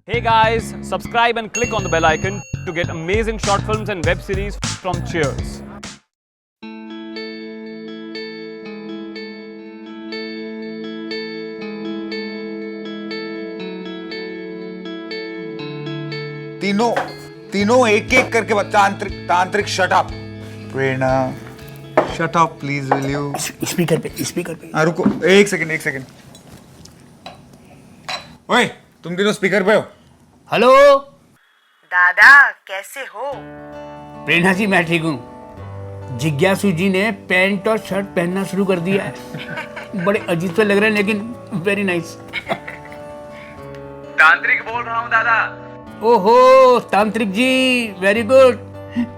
Hey guys, subscribe and click on the bell icon to get amazing short films and web series from Cheers. तीनों एक एक करके तांत्रिक shut up. Prerna shut up please, will you? Speaker पे। हाँ रुको, एक second. ओए, तुम तीनों स्पीकर पे हो? हेलो दादा, कैसे हो? प्रेरणा जी, मैं ठीक हूँ। जिज्ञासु जी ने पैंट और शर्ट पहनना शुरू कर दिया है। बड़े अजीब से लग रहे हैं, लेकिन वेरी नाइस। तांत्रिक बोल रहा हूँ दादा। ओहो तांत्रिक जी, वेरी गुड।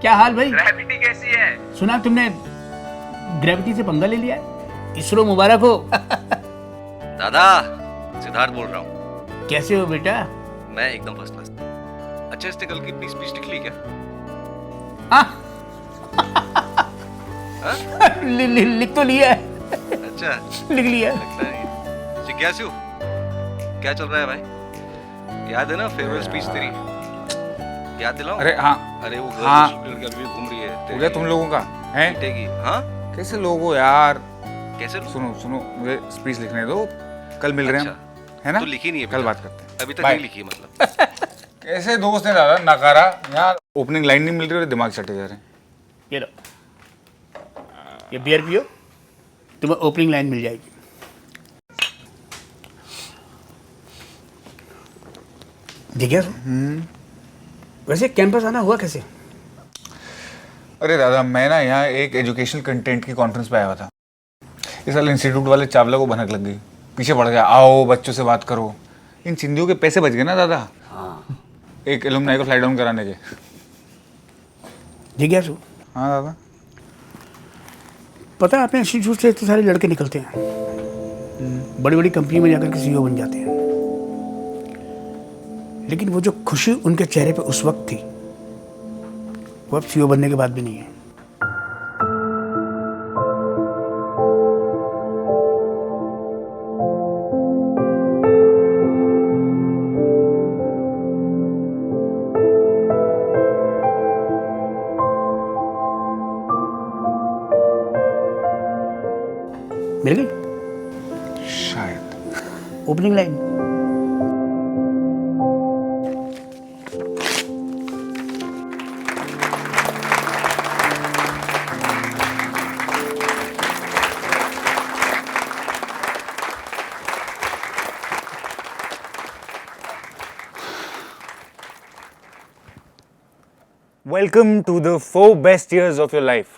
क्या हाल भाई? ग्रेविटी कैसी है? सुना तुमने ग्रेविटी से पंगा ले लिया है? इसरो मुबारक हो। दादा, सिद्धार्थ बोल रहा हूँ। कैसे हो बेटा? मैं एकदम फर्स्ट क्लास। अच्छा, इसने कल की स्पीच लिख ली क्या? लिख तो लिया है। अच्छा, लिख लिया है। लगता नहीं। जिज्ञासु, क्या चल रहा है भाई? याद है ना फेयरवेल स्पीच तेरी? याद दिलाओ। अरे हाँ, अरे वो हाँ। लड़की अभी भी घूम रही है हो गया तुम लोगों का है? की हाँ? कैसे लोग हो यार? कैसे? सुनो, मुझे स्पीच लिखने दो, कल मिल रहे हैं हम, है ना? तो लिखी नहीं है कल अभी बात तक? करते हैं। अभी तक Bye. नहीं लिखी मतलब? कैसे दोस्त हैं दादा, नकारा यार। ओपनिंग लाइन नहीं मिल रही और दिमाग चटे जा रहे हैं। ये लो, ये बियर पियो, तुम्हें ओपनिंग लाइन मिल जाएगी। जिज्ञासु, वैसे कैंपस आना हुआ कैसे? अरे दादा, मैं ना यहाँ एक एजुकेशनल कंटेंट की कॉन्फ्रेंस पे आया हुआ था। इस साल इंस्टीट्यूट वाले चावला को भनक लग गई, पीछे पड़ गया, आओ बच्चों से बात करो। इन चिंदियों के पैसे बच गए ना दादा। हाँ। एक एलुमनाई को फ्लाई डाउन कराने के। जिज्ञासु, हाँ दादा। पता है अपने इंस्टीट्यूट से इतने सारे लड़के निकलते हैं, बड़ी बड़ी कंपनी में जाकर के सीईओ बन जाते हैं, लेकिन वो जो खुशी उनके चेहरे पे उस वक्त थी, वो अब सीईओ बनने के बाद भी नहीं है। मिल गई शायद। Opening line. Welcome to the 4 best years of your life.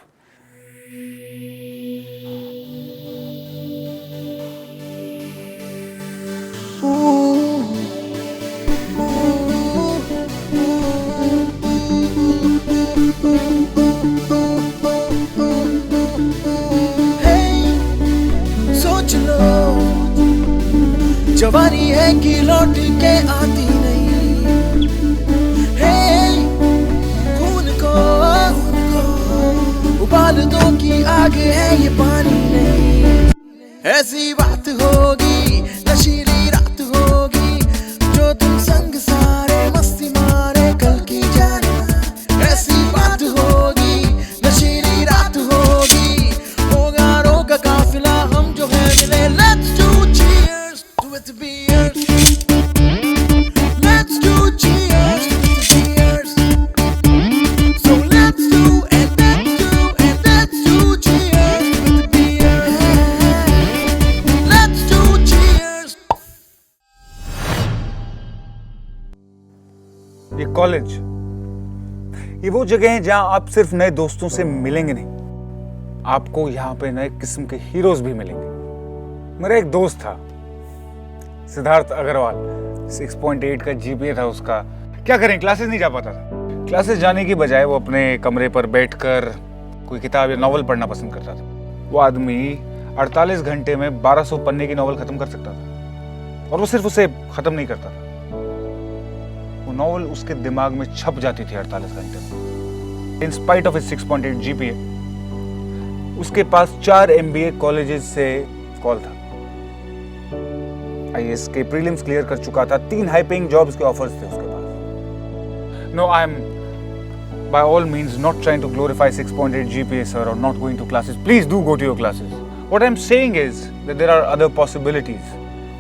सोच लो, जवानी है कि लौट के आती नहीं। हे खून को उबाल दो कि आगे है ये पानी नहीं। ऐसी बात होगी, नशीली रात होगी, जो तुम संग सारे मस्ती मारे कल की जाना। ऐसी बात होगी, नशीली रात होगी, होगा रोगा काफिला, हम जो है मिले। Let's do cheers to it beers. Let's do cheers to the beers. So let's do and let's do cheers to the beers. Let's do cheers. ये कॉलेज, ये वो जगह है जहां आप सिर्फ नए दोस्तों से मिलेंगे नहीं, आपको यहाँ पे नए किस्म के हीरोज भी मिलेंगे। मेरा एक दोस्त था, सिद्धार्थ अग्रवाल, 6.8 का जीपीए था उसका। क्या करें, क्लासेस नहीं जा पाता था। क्लासेस जाने की बजाय वो अपने कमरे पर बैठकर कोई किताब या नॉवल पढ़ना पसंद करता था। वो आदमी 48 घंटे में 1200 पन्ने की नॉवल खत्म कर सकता था, और वो सिर्फ उसे खत्म नहीं करता था, वो नॉवल उसके दिमाग में छप जाती थी 48 घंटे में। इन स्पाइट ऑफ 6.8 जीपीए, उसके पास 4 MBA कॉलेजेस से कॉल था। आईएएस के प्रीलिम्स क्लियर कर चुका था, 3 हाई पेइंग जॉब्स के ऑफर्स थे उसके पास। No, I am by all means not trying to glorify 6.8 GPA sir or not going to classes. Please do go to your classes. What I'm saying is that there are other possibilities.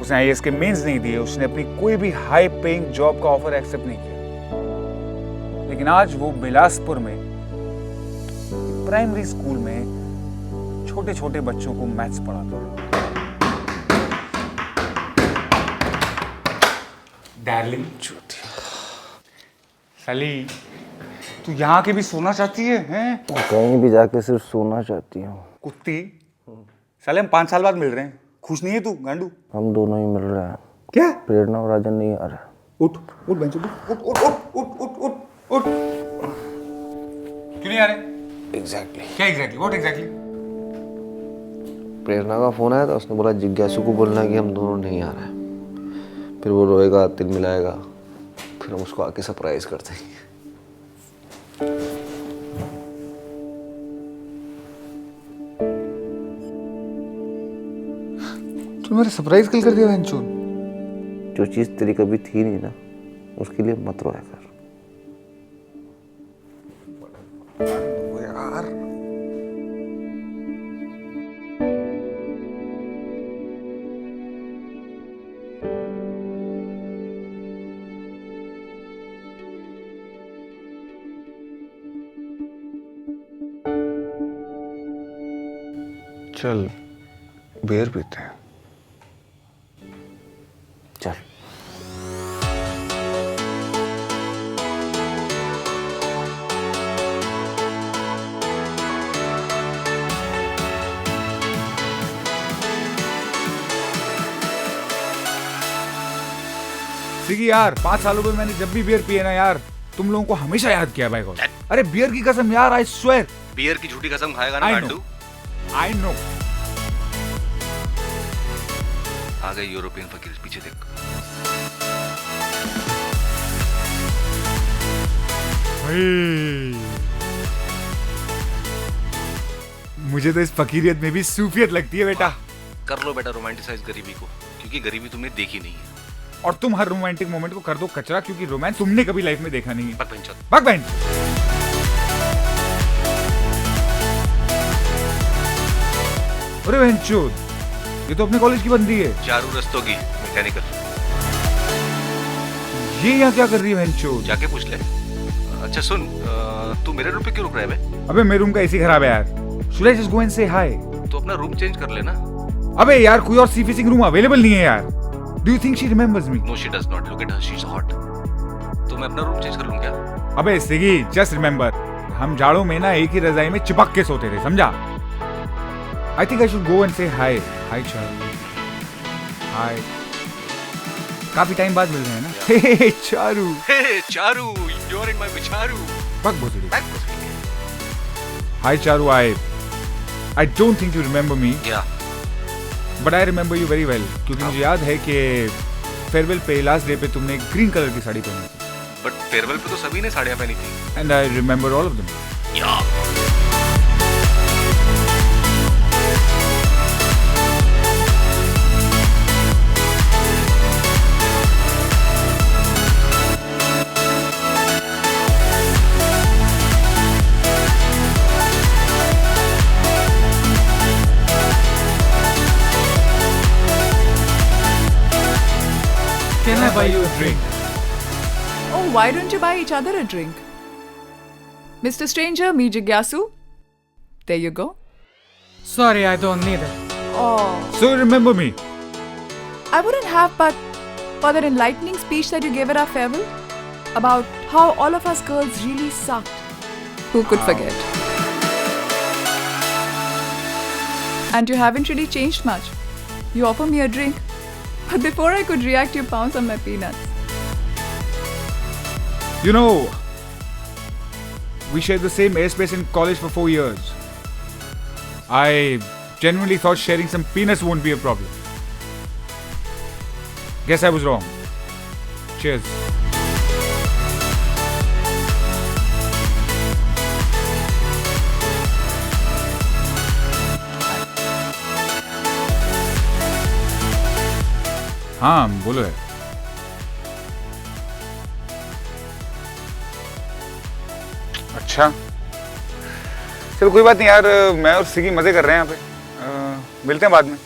उसने IAS के mains नहीं दिए, उसने अपनी कोई भी high paying job का offer accept नहीं किया, लेकिन आज वो बिलासपुर में प्राइमरी स्कूल में छोटे छोटे बच्चों को मैथ्स पढ़ाता है। डार्लिंग साली, तू यहाँ के भी सोना चाहती है, हैं? कहीं भी जाके सिर्फ सोना चाहती हूँ। कुत्ती, साले हम 5 साल बाद मिल रहे हैं, खुश नहीं है तू गांडू? हम दोनों ही मिल रहे हैं। क्या? प्रेरणा और राजन नहीं आ रहा। उठ उठ बेंच, उठ उठ उठ उठ उठ उठ उठ। क्यों नहीं आ रहे? एग्जैक्टली। क्या एग्जैक्टली? What exactly? प्रेरणा का फोन आया था, उसने बोला जिज्ञासु को बोलना कि हम दोनों नहीं आ रहे हैं। फिर वो रोएगा, तिल मिलाएगा, फिर हम उसको आके सरप्राइज करते हैं। तू मेरा सरप्राइज किल कर दिया वेंचूर। जो चीज तेरी कभी थी नहीं ना, उसके लिए मत रोया कर। यार चल बियर पीते हैं। चल। सिगी यार, 5 सालों में मैंने जब भी बियर पिए ना यार, तुम लोगों को हमेशा याद किया भाई। अरे बियर की कसम यार, आई स्वेयर। बियर की झूठी कसम खाएगा ना गांडू। I know. आ गए यूरोपियन फकीर, पीछे देख। मुझे तो इस फकीरियत में भी सूफियत लगती है बेटा। कर लो बेटा रोमांटिसाइज गरीबी को, क्योंकि गरीबी तुमने देखी नहीं है। और तुम हर रोमांटिक मोमेंट को कर दो कचरा, क्योंकि रोमांस तुमने कभी लाइफ में देखा नहीं है। पक बहन चोद। पक बहन। अरे बहन चोद, ये तो अपने कॉलेज की बंदी है। चारू रस्तों की मैकेनिकल। ये यहाँ क्या कर रही है बहन चोद? जाके पूछ ले। अच्छा सुन, तू मेरे रूम पे क्यों रुक रहा है बे? अबे मेरे रूम का एसी खराब है यार। Should I just go and say hi? तो अपना रूम चेंज कर लेना। अबे यार कोई और सी फेसिंग रूम अवेलेबल नहीं है यार। Do you think she remembers me? No, she does not. Look at her, she's hot. तो मैं अपना रूम चेंज कर लूं क्या? अबे सिगी, just remember, हम जाड़ों में ना एक ही रजाई में चिपक के सोते थे, समझा? I think I should go and say hi. Hi Charu. Hi. काफी टाइम बाद मिल रहे हैं ना? Hey Charu. Hey Charu, you're in my विचारू। पक भोसड़ी. Hi Charu, I don't think you remember me. Yeah. But I remember you very well, क्योंकि मुझे याद है कि फेयरवेल पे लास्ट डे पे तुमने ग्रीन कलर की साड़ी पहनी थी। But फेयरवेल पे तो सभी ने साड़ियाँ पहनी थी। And I remember all of them. Yeah. Can I buy you a drink? Oh, why don't you buy each other a drink? Mr. Stranger, meet Jigyasu. There you go. Sorry, I don't need it. Oh, So you remember me? I wouldn't have, but for that enlightening speech that you gave at our farewell about how all of us girls really sucked. Who could forget? And you haven't really changed much. You offer me a drink, but before I could react, you pounced on my peanuts. You know, we shared the same airspace in college for 4 years. I genuinely thought sharing some peanuts won't be a problem. Guess I was wrong. Cheers. हाँ बोलो यार। अच्छा चलो कोई बात नहीं यार, मैं और सिगी मजे कर रहे हैं यहाँ पे। मिलते हैं बाद में,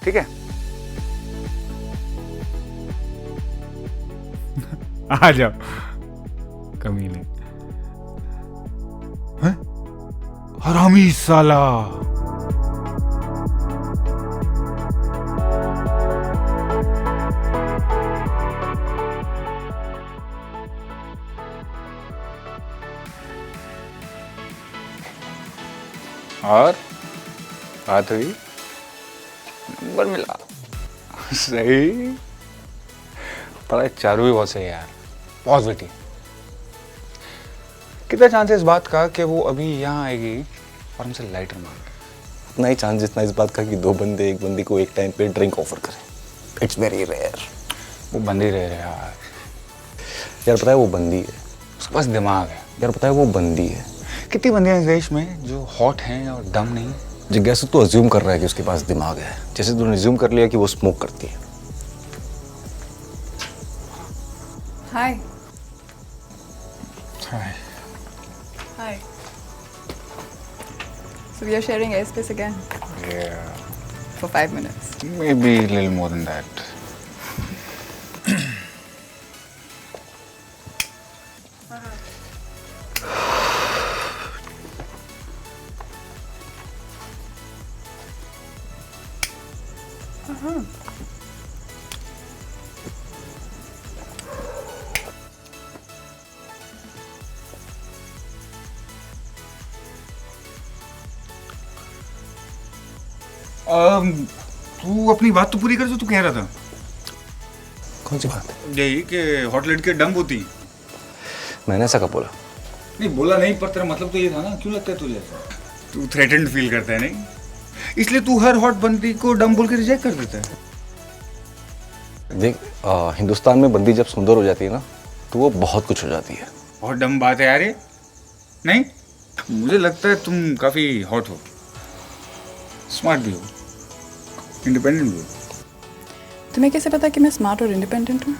ठीक है? आ जाओ कमीने। हैं? हरामी साला। और बात हुई, नंबर मिला, सही। पढ़ाई चारू भी बहुत सही है यार, बहुत बेटी। कितना चांस है इस बात का कि वो अभी यहाँ आएगी और हमसे लाइटर मांगे? उतना ही चांस जितना इस बात का कि दो बंदे एक बंदी को एक टाइम पे ड्रिंक ऑफर करें। It's very rare. वो बंदी रह रहे यार। यार पता है वो बंदी है, उसके पास दिमाग है। यार पता है वो बंदी है। कितनी बंदियां इस देश में जो हॉट हैं और दम नहीं? जिज्ञासु तो अज्यूम कर रहा है कि उसके पास दिमाग है, जैसे तूने अज्यूम कर लिया कि वो स्मोक करती है। Hi. Hi. Hi. So we are sharing airspace again Yeah, for 5 minutes. maybe a little more than that. तू अपनी बात तो पूरी कर जो तू कह रहा था। कौन सी बात? यही कि हॉट लड़की डंप होती। मैंने ऐसा कब बोला? नहीं बोला नहीं, पर तेरा मतलब तो ये था ना। क्यों लगता है तुझे ऐसा? तू थ्रेटेंड फील करता है नहीं, इसलिए तू हर हॉट बंदी को डंप बोल के रिजेक्ट कर देता है। देख हिंदुस्तान में बंदी जब सुंदर हो जाती है ना तो वो बहुत कुछ हो जाती है। बहुत डम बात है यार ये। नहीं, मुझे लगता है तुम काफी हॉट हो, स्मार्ट भी हो, इंडिपेंडेंट भी हो। तुम्हें कैसे पता कि मैं स्मार्ट और इंडिपेंडेंट हूँ?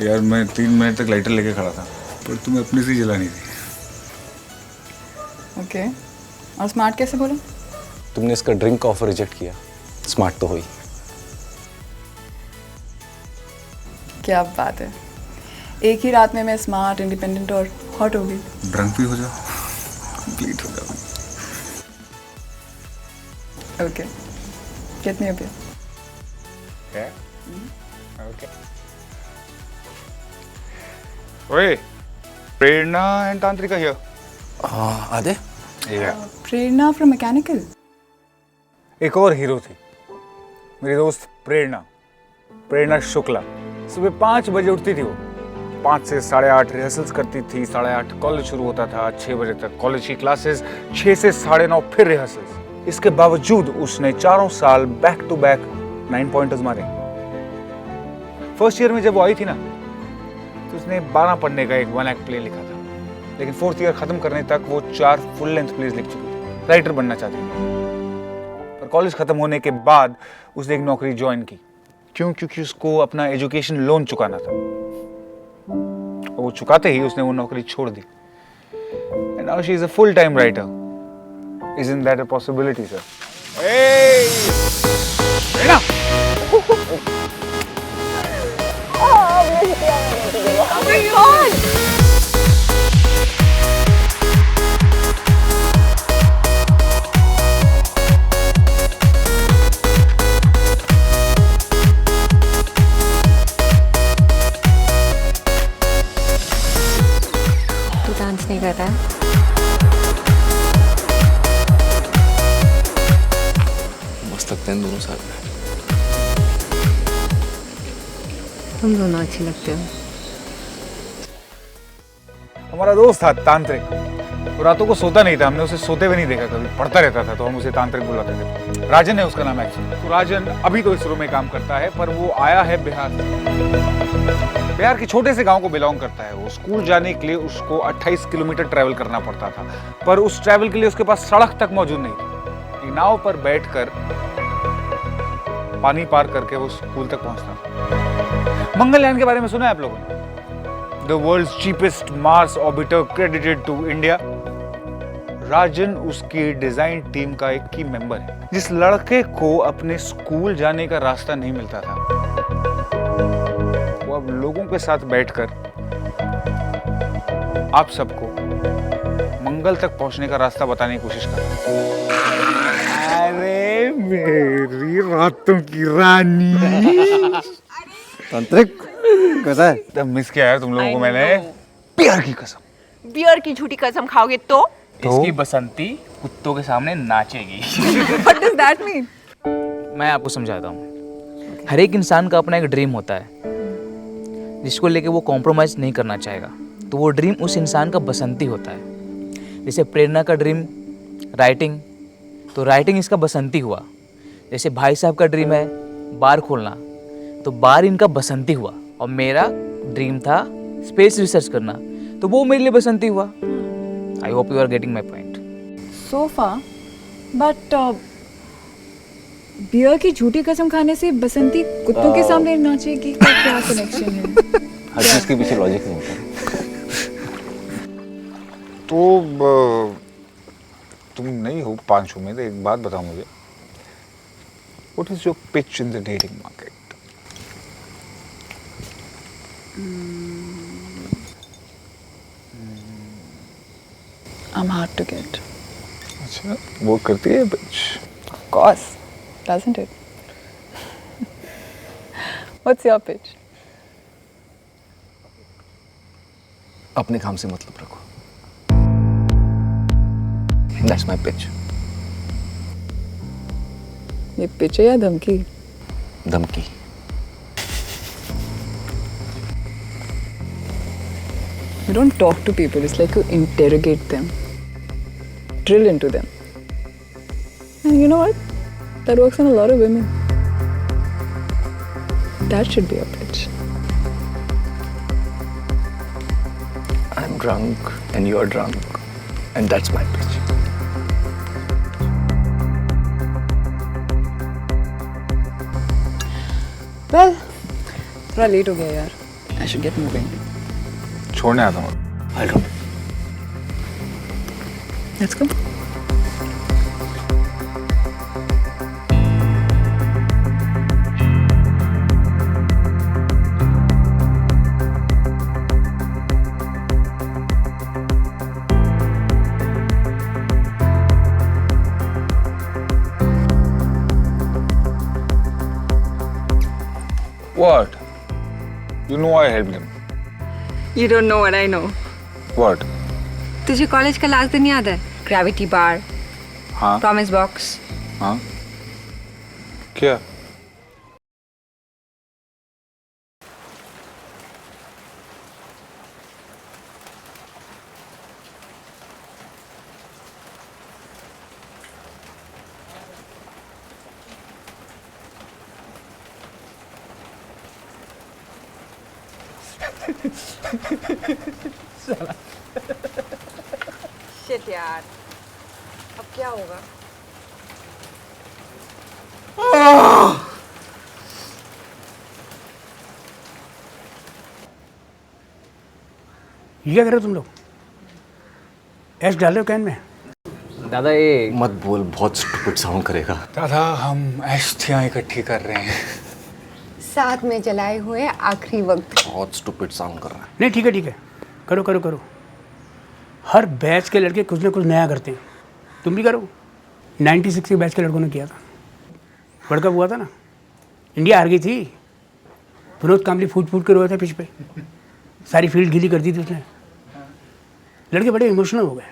यार मैं 3 मिनट तक लाइटर लेके खड़ा था, पर तुम्हें अपनी से जलानी थी। ओके, और स्मार्ट कैसे बोला? तुमने इसका ड्रिंक का ऑफर रिजेक्ट किया, स्मार्ट तो हुई। क्या बात है, एक ही रात में मैं स्मार्ट, इंडिपेंडेंट और हॉट हो गई। ड्रंक भी हो जाओ, कंप्लीट हो जाओ। ओके, गेट मी अ बियर। ओके। ओए, प्रेरणा एंड तांत्रिका हियर। आदे? प्रेरणा फ्रॉम मैकेनिकल। एक और हीरो थी, मेरी दोस्त प्रेरणा, प्रेरणा शुक्ला। सुबह 5 बजे उठती थी वो, 5 से 8:30 रिहर्सल्स करती थी, 8:30 कॉलेज शुरू होता था, 6 बजे तक कॉलेज की क्लासेस, 6 से 9:30 फिर रिहर्सल्स। इसके बावजूद उसने 4 साल बैक टू बैक 9 पॉइंटर्स मारे। फर्स्ट ईयर में जब वो आई थी ना तो उसने 12 पढ़ने का एक 1 एक्ट प्ले लिखा था, लेकिन 4th ईयर खत्म करने तक वो 4 फुल लेंथ प्लेज लिख चुकी थी। राइटर बनना चाहती थी, पर कॉलेज खत्म होने के बाद उसने एक नौकरी ज्वाइन की। क्यों? क्योंकि उसको अपना एजुकेशन लोन चुकाना था। और वो चुकाते ही उसने वो नौकरी छोड़ दी। And now she is a full time writer. Isn't that a possibility, sir? Hey! Reena! Oh my God! तू डांस नहीं कर रहा है? लगते हैं दोनों साथ में। तुम दोनों अच्छे लगते हो। हमारा दोस्त था तांत्रिक, वो रातों को सोता नहीं था। हमने उसे सोते हुए नहीं देखा कभी, पढ़ता रहता था, तो हम उसे तांत्रिक बुलाते थे। राजन है उसका नाम एक्चुअली। तो राजन अभी तो इसरो में काम करता है, पर वो आया है बिहार से। बिहार के छोटे से गांव को बिलोंग करता है वो। स्कूल जाने के लिए उसको 28 किलोमीटर ट्रैवल करना पड़ता था, पर उस ट्रैवल के लिए उसके पास सड़क तक मौजूद नहीं थी। नाव पर बैठकर पानी पार करके वो स्कूल तक पहुंचता। मंगलयान के बारे में सुना है आप लोगों ने? The world's cheapest Mars orbiter credited to India. Rajan उसकी डिजाइन टीम का एक की मेंबर है। जिस लड़के को अपने स्कूल जाने का रास्ता नहीं मिलता था, वो अब लोगों के साथ बैठकर आप सबको मंगल तक पहुंचने का रास्ता बताने की कोशिश कर रहा है। अरे मेरी रातों की रानी। तांत्रिक कैसा है? तब मिस किया यार तुम लोगों को मैंने। बियर की कसम। बियर की झूठी कसम खाओगे तो? इसकी बसंती कुत्तों के सामने नाचेगी। What does that mean? मैं आपको समझाता हूँ। हर एक इंसान का अपना एक ड्रीम होता है जिसको लेके वो कॉम्प्रोमाइज़ नहीं करना चाहेगा, तो वो ड्रीम उस इंसान का बसंती होता है। जैसे प्रेरणा का ड्रीम राइटिंग, तो राइटिंग इसका बसंती हुआ। जैसे भाई साहब का ड्रीम है बार खोलना, तो बार इनका बसंती हुआ। और मेरा ड्रीम था स्पेस रिसर्च करना, तो वो मेरे लिए बसंती हुआ। I hope you are getting my point. So far, but beer की झूठी कसम खाने से बसंती कुत्तों के सामने नाचेगी का क्या कनेक्शन है? हर चीज के पीछे लॉजिक नहीं होता। तो तुम नहीं हो पांचों में, तो एक बात बताओ मुझे, what is your pitch in the dating market? I'm hard to get. अच्छा, वो करती है pitch? Of course, doesn't it? What's your pitch? अपने काम से मतलब रखो। That's my pitch. ये पिच है या धमकी? धमकी। You don't talk to people, it's like you interrogate them, drill into them. And you know what? That works on a lot of women. That should be a pitch. I'm drunk and you're drunk and that's my pitch. Well, थोड़ा late हो गया यार. I should get moving. छोड़ने आता हूँ। I'll drop. Let's go. What? You know I helped him. You don't know what I know. What? तुझे college का last दिन याद है? ग्रेविटी बार, हाँ प्रॉमिस बॉक्स। हाँ क्या? शिट यार, अब क्या होगा? ये क्या कर रहे हो तुम लोग? ऐश डाल रहे हो कैन में? दादा ये मत बोल, बहुत स्टूपिड साउंड करेगा। दादा हम अष्टियाँ इकट्ठी कर रहे हैं। साथ में जलाए हुए आखिरी वक्त। बहुत स्टूपिड साउंड कर रहा है। नहीं ठीक है, करो करो करो। हर बैच के लड़के कुछ ना कुछ नया करते हैं, तुम भी करो। 96 के बैच के लड़कों ने किया था, वर्ल्ड कप हुआ था ना, इंडिया हार गई थी, विनोद कांबली फूट फूट के रोया था पिच पे, सारी फील्ड गीली कर दी थी उसने। लड़के बड़े इमोशनल हो गए।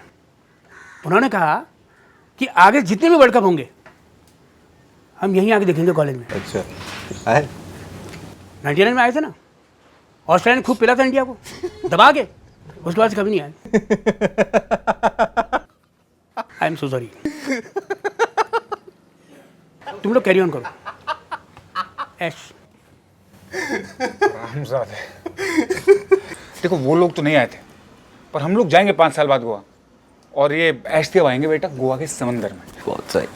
उन्होंने कहा कि आगे जितने भी वर्ल्ड कप होंगे हम यहीं आके देखेंगे कॉलेज में। अच्छा आए 99 में आए थे ना, ऑस्ट्रेलिया ने खूब पिला था इंडिया को दबा के, उसके बाद से कभी नहीं आए। I am so sorry. तुम लोग कैरी ऑन करो। ऐश देखो वो लोग तो नहीं आए थे, पर हम लोग जाएंगे 5 साल बाद गोवा, और ये ऐश्वर्या आएंगे बेटा गोवा के समंदर में। बहुत सही।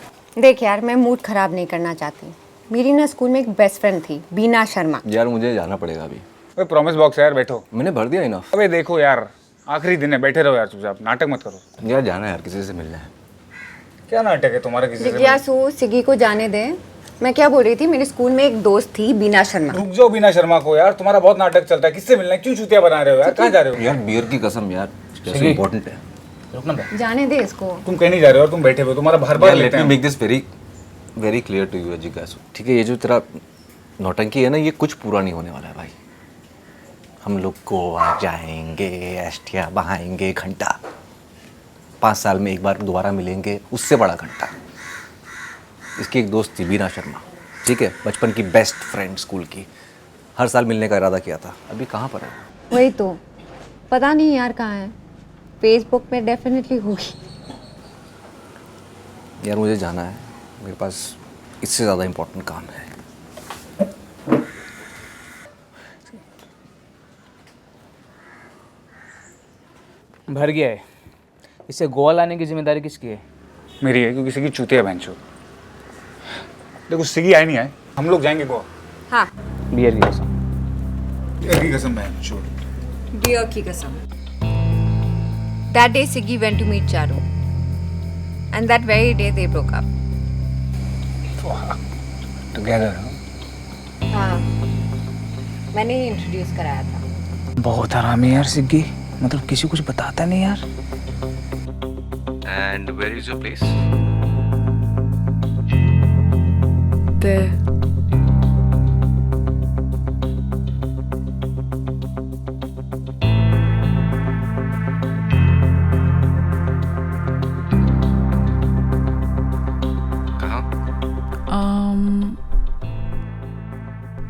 देख यार, मैं मूड खराब नहीं करना चाहती, मेरी ना स्कूल में एक बेस्ट फ्रेंड थी, बीना शर्मा। यार मुझे जाना पड़ेगा अभी। अबे प्रॉमिस बॉक्स है यार, बैठो। मैंने भर दिया इनफ। अबे देखो यार, आखिरी दिन है, बैठे रहो यार चुपचाप, नाटक मत करो। यार जाना है यार, किसी से मिलना है। क्या नाटक है तुम्हारा किसी से? जिज्ञासु, सिगी को जाने दे। मैं क्या बोल रही थी, मेरे स्कूल में एक दोस्त थी बीना शर्मा। रुक जाओ बीना शर्मा को यार, तुम्हारा बहुत नाटक चलता है। किससे मिलना है? क्यों चूतिया बना रहे हो यार? कहाँ जा रहे हो? यार बियर की कसम यार, कैसे इंपॉर्टेंट है। रुकना बे। जाने दे इसको। तुम कहीं नहीं जा रहे हो और तुम बैठे हो, तुम्हारा बार बार लेते हैं। Make this very very clear to you जिज्ञासु, ठीक है? ये जो तेरा नौटंकी है ना, ये कुछ पूरा नहीं होने वाला है भाई। हम लोग गोवा जाएंगे, एस्टिया बहाएंगे, घंटा 5 साल में एक बार दोबारा मिलेंगे, उससे बड़ा घंटा। इसकी एक दोस्त थी बीना शर्मा, ठीक है? बचपन की बेस्ट फ्रेंड स्कूल की, हर साल मिलने का इरादा किया था। अभी कहाँ पर है? वही तो, पता नहीं यार कहाँ है। फेसबुक पे डेफिनेटली होगी। यार मुझे जाना है, मेरे पास इससे ज़्यादा इम्पोर्टेंट काम है। भर गया है। इसे गोवा लाने की जिम्मेदारी किसकी है? मेरी है, क्योंकि सिगी चूतिया बहन चो। देखो सिगी आए नहीं आए, हम लोग जाएंगे गोवा। हाँ, बियर की कसम। बियर की कसम बहन चो। डियर की कसम। That day Siggy went to meet Charu, and that very day they broke up. Together. हाँ, मैंने ही इंट्रोड्यूस कराया था। बहुत आराम है यार सिग्गी, मतलब किसी कुछ बताता नहीं यार। And where is your place? There. कहाँ?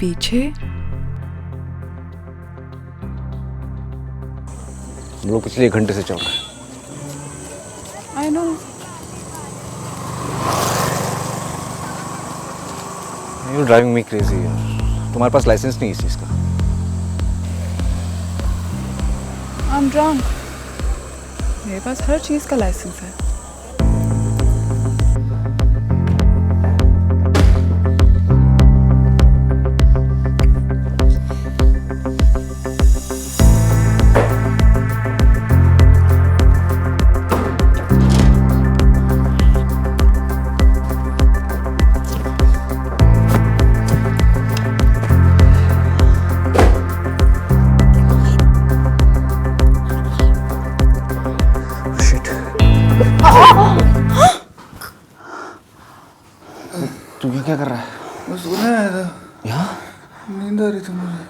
पीछे। हम लोग पिछले 1 घंटे से चल रहे हैं। I know. You're driving me crazy यार। तुम्हारे पास लाइसेंस नहीं है इस चीज़ का। I'm drunk. मेरे पास हर चीज़ का लाइसेंस है। तू क्या कर रहा है? मैं सोने आया था। यहाँ? नींद आ रही थी मुझे।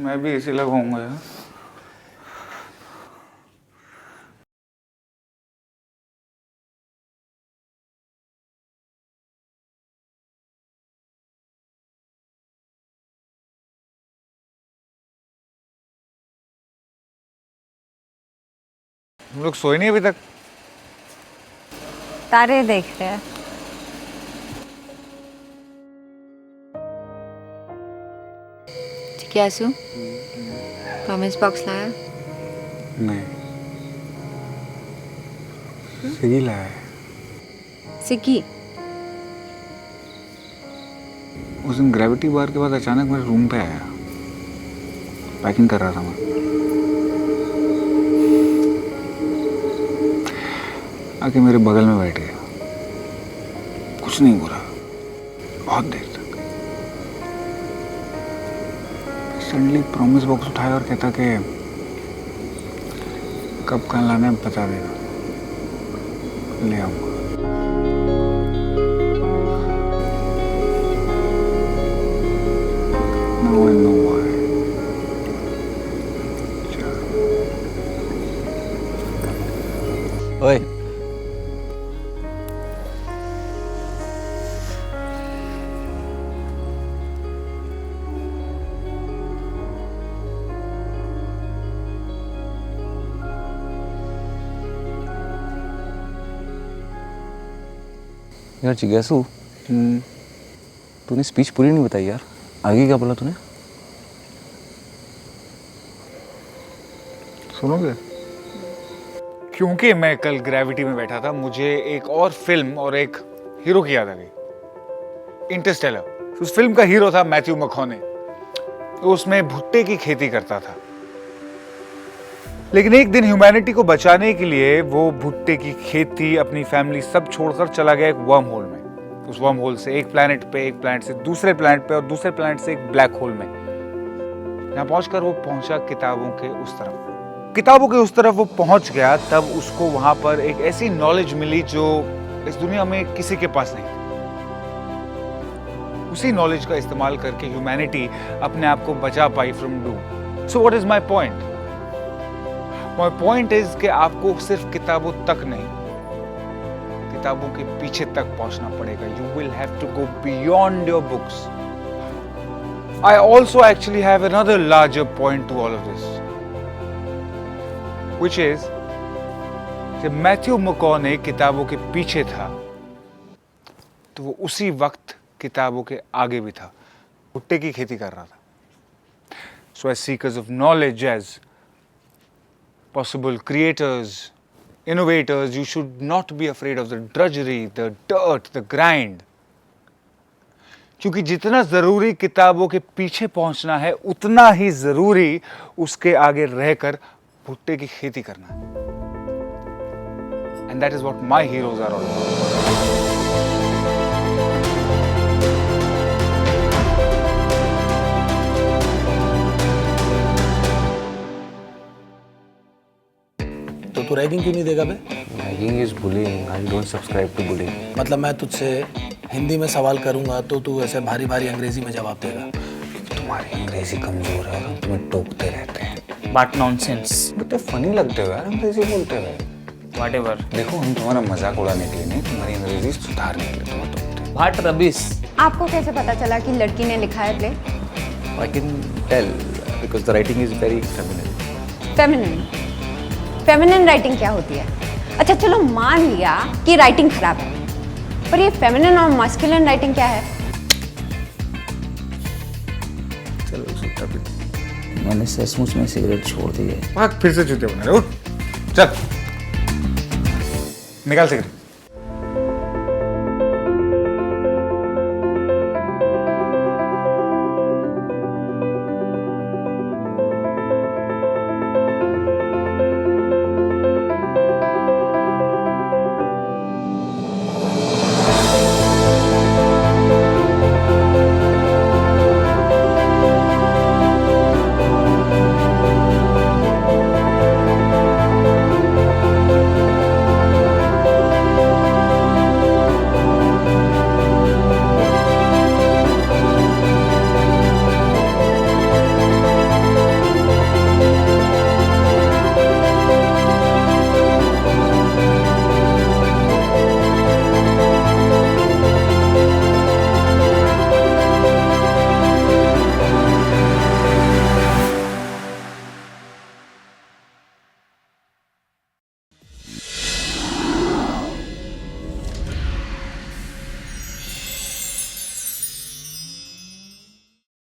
मैं भी इसी लगाऊंगा यार। हम लोग सोए नहीं अभी तक। तारे देख रहे हैं। जिज्ञासु, प्रॉमिस बॉक्स लाया? नहीं, सिगी लाया है। सिगी? उस दिन ग्रेविटी बार के बाद अचानक मेरे रूम पे आया। पैकिंग कर रहा था मैं। आके मेरे बगल में बैठ गया, कुछ नहीं बोला बहुत देर तक। सडनली प्रॉमिस बॉक्स उठाया और कहता कि कब कहाँ लाना है बता देना, ले आऊँगा। Now I know why. ओए, यार जिज्ञासु, तूने स्पीच पूरी नहीं बताई यार। आगे क्या बोला तूने? सुनोगे? क्योंकि मैं कल ग्रेविटी में बैठा था, मुझे एक और फिल्म और एक हीरो की याद आ गई, इंटरस्टेलर। उस फिल्म का हीरो था मैथ्यू मैककॉने। तो उसमें भुट्टे की खेती करता था, लेकिन एक दिन ह्यूमैनिटी को बचाने के लिए वो भुट्टे की खेती, अपनी फैमिली सब छोड़कर चला गया एक वर्म होल में। उस वर्म होल से एक प्लैनेट पे, एक प्लैनेट से दूसरे प्लैनेट पे और दूसरे प्लैनेट से एक ब्लैक होल में। यहाँ पहुंचकर वो पहुंचा किताबों के उस तरफ। किताबों के उस तरफ वो पहुंच गया, तब उसको वहां पर एक ऐसी नॉलेज मिली जो इस दुनिया में किसी के पास नहीं। उसी नॉलेज का इस्तेमाल करके ह्यूमैनिटी अपने आप को बचा पाई from doom. So what is my point? My point is कि आपको सिर्फ किताबों तक नहीं, किताबों के पीछे तक पहुंचना पड़ेगा। You will have to go beyond your books. I also actually have another larger point to all of this, which is कि मैथ्यू मैककॉने किताबों के पीछे था, तो वो उसी वक्त किताबों के आगे भी था, भुट्टे की खेती कर रहा था। So as seekers of knowledge, as possible creators, innovators, you should not be afraid of the drudgery, the dirt, the grind. क्योंकि जितना जरूरी किताबों के पीछे पहुंचना है, उतना ही जरूरी उसके आगे रहकर भुट्टे की खेती करना है। And that is what my heroes are all about. तो तू रैगिंग क्यों नहीं देगा बे? Ragging is bullying. I don't subscribe to bullying. मतलब मैं तुझसे हिंदी में सवाल करूंगा तो तू ऐसे भारी भारी अंग्रेजी में जवाब देगा? तुम्हारी अंग्रेजी कमजोर है, हम तुम्हें टोकते रहते हैं। But nonsense. बेटे फनी लगते हो यार अंग्रेजी बोलते हुए। व्हाटएवर। देखो हम तुम्हारा मजाक उड़ाने के लिए नहीं, तुम्हारी अंग्रेजी सुधारने के लिए तुम्हें टोकते हैं। What rubbish. आपको कैसे पता चला कि लड़की ने लिखा है play? I can tell because the writing is very feminine. Feminine? Feminine writing क्या होती है? अच्छा चलो मान लिया कि राइटिंग खराब है, पर ये फेमिनिन और मस्कुलिन राइटिंग क्या है? चलो सुता भी। मैंने सचमुच में सिगरेट छोड़ दी है। भाग, फिर से जूते बना रहे हो। चल निकाल सिगरेट।